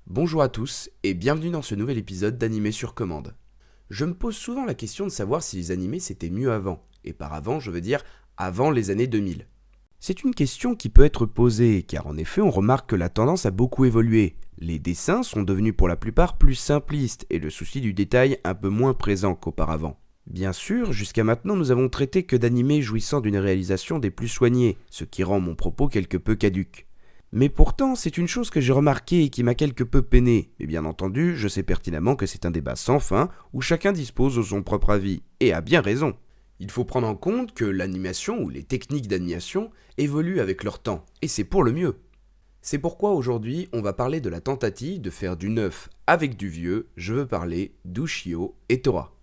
Bonjour à tous et bienvenue dans ce nouvel épisode d'Animé sur commande. Je me pose souvent la question de savoir si les animés c'était mieux avant, et par avant je veux dire avant les années 2000. C'est une question qui peut être posée car en effet on remarque que la tendance a beaucoup évolué. Les dessins sont devenus pour la plupart plus simplistes et le souci du détail un peu moins présent qu'auparavant. Bien sûr, jusqu'à maintenant nous avons traité que d'animés jouissant d'une réalisation des plus soignées, ce qui rend mon propos quelque peu caduc. Mais pourtant, c'est une chose que j'ai remarquée et qui m'a quelque peu peiné. Mais bien entendu, je sais pertinemment que c'est un débat sans fin où chacun dispose de son propre avis, et a bien raison. Il faut prendre en compte que l'animation ou les techniques d'animation évoluent avec leur temps, et c'est pour le mieux. C'est pourquoi aujourd'hui, on va parler de la tentative de faire du neuf avec du vieux, je veux parler d'Ushio et Tora.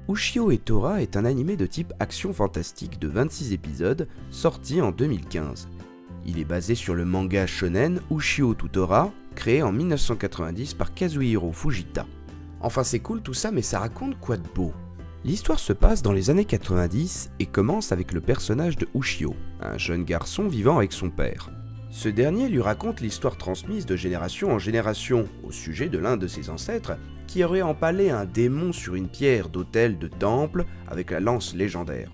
Ushio et Tora est un animé de type action fantastique de 26 épisodes sorti en 2015. Il est basé sur le manga shonen Ushio to Tora, créé en 1990 par Kazuhiro Fujita. Enfin c'est cool tout ça, mais ça raconte quoi de beau ? L'histoire se passe dans les années 90 et commence avec le personnage de Ushio, un jeune garçon vivant avec son père. Ce dernier lui raconte l'histoire transmise de génération en génération au sujet de l'un de ses ancêtres qui aurait empalé un démon sur une pierre d'autel de temple avec la lance légendaire.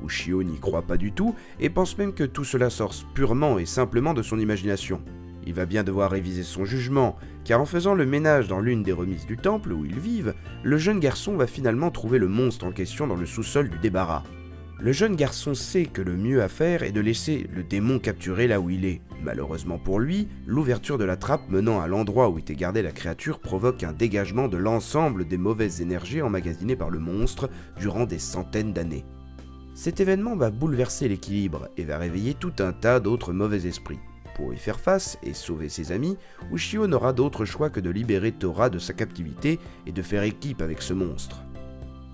Ushio n'y croit pas du tout et pense même que tout cela sort purement et simplement de son imagination. Il va bien devoir réviser son jugement, car en faisant le ménage dans l'une des remises du temple où ils vivent, le jeune garçon va finalement trouver le monstre en question dans le sous-sol du débarras. Le jeune garçon sait que le mieux à faire est de laisser le démon capturer là où il est. Malheureusement pour lui, l'ouverture de la trappe menant à l'endroit où était gardée la créature provoque un dégagement de l'ensemble des mauvaises énergies emmagasinées par le monstre durant des centaines d'années. Cet événement va bouleverser l'équilibre et va réveiller tout un tas d'autres mauvais esprits. Pour y faire face et sauver ses amis, Ushio n'aura d'autre choix que de libérer Tora de sa captivité et de faire équipe avec ce monstre.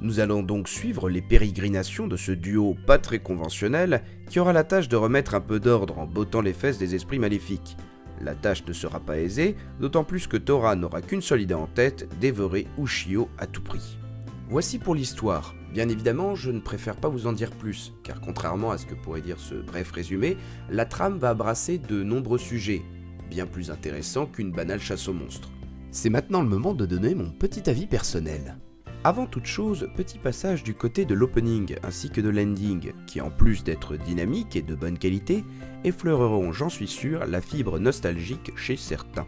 Nous allons donc suivre les pérégrinations de ce duo pas très conventionnel qui aura la tâche de remettre un peu d'ordre en bottant les fesses des esprits maléfiques. La tâche ne sera pas aisée, d'autant plus que Tora n'aura qu'une seule idée en tête, dévorer Ushio à tout prix. Voici pour l'histoire. Bien évidemment, je ne préfère pas vous en dire plus, car contrairement à ce que pourrait dire ce bref résumé, la trame va brasser de nombreux sujets, bien plus intéressants qu'une banale chasse aux monstres. C'est maintenant le moment de donner mon petit avis personnel. Avant toute chose, petit passage du côté de l'opening ainsi que de l'ending, qui en plus d'être dynamique et de bonne qualité, effleureront, j'en suis sûr, la fibre nostalgique chez certains.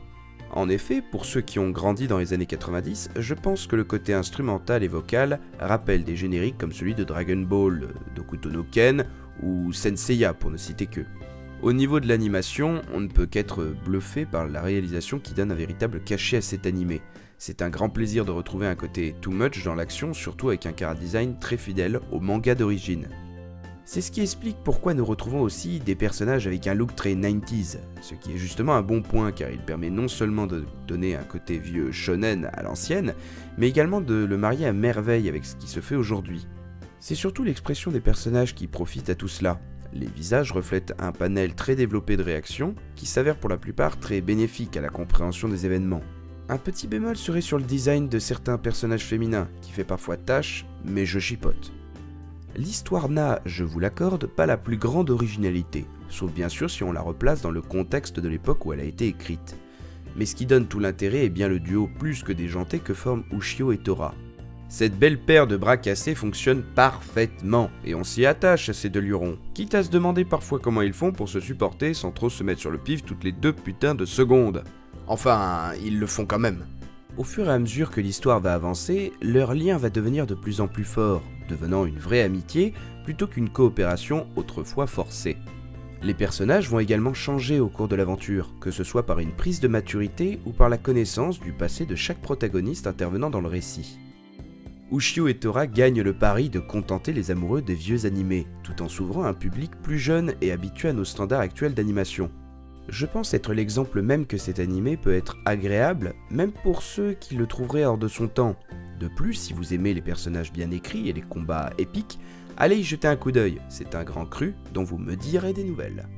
En effet, pour ceux qui ont grandi dans les années 90, je pense que le côté instrumental et vocal rappelle des génériques comme celui de Dragon Ball, d'Hokuto no Ken ou Senseiya pour ne citer que. Au niveau de l'animation, on ne peut qu'être bluffé par la réalisation qui donne un véritable cachet à cet animé. C'est un grand plaisir de retrouver un côté too much dans l'action, surtout avec un chara-design très fidèle au manga d'origine. C'est ce qui explique pourquoi nous retrouvons aussi des personnages avec un look très 90s, ce qui est justement un bon point car il permet non seulement de donner un côté vieux shonen à l'ancienne, mais également de le marier à merveille avec ce qui se fait aujourd'hui. C'est surtout l'expression des personnages qui profite à tout cela. Les visages reflètent un panel très développé de réactions qui s'avère pour la plupart très bénéfique à la compréhension des événements. Un petit bémol serait sur le design de certains personnages féminins, qui fait parfois tâche, mais je chipote. L'histoire n'a, je vous l'accorde, pas la plus grande originalité, sauf bien sûr si on la replace dans le contexte de l'époque où elle a été écrite. Mais ce qui donne tout l'intérêt est bien le duo plus que déjanté que forment Ushio et Tora. Cette belle paire de bras cassés fonctionne parfaitement, et on s'y attache à ces deux lurons, quitte à se demander parfois comment ils font pour se supporter sans trop se mettre sur le pif toutes les 2 putains de secondes. Enfin, ils le font quand même. Au fur et à mesure que l'histoire va avancer, leur lien va devenir de plus en plus fort, devenant une vraie amitié plutôt qu'une coopération autrefois forcée. Les personnages vont également changer au cours de l'aventure, que ce soit par une prise de maturité ou par la connaissance du passé de chaque protagoniste intervenant dans le récit. Ushio et Tora gagnent le pari de contenter les amoureux des vieux animés, tout en s'ouvrant à un public plus jeune et habitué à nos standards actuels d'animation. Je pense être l'exemple même que cet animé peut être agréable, même pour ceux qui le trouveraient hors de son temps. De plus, si vous aimez les personnages bien écrits et les combats épiques, Allez y jeter un coup d'œil, c'est un grand cru dont vous me direz des nouvelles.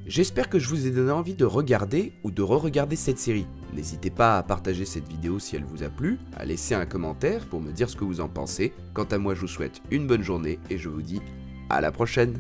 J'espère que je vous ai donné envie de regarder ou de re-regarder cette série. N'hésitez pas à partager cette vidéo si elle vous a plu, à laisser un commentaire pour me dire ce que vous en pensez. Quant à moi, je vous souhaite une bonne journée et je vous dis à la prochaine.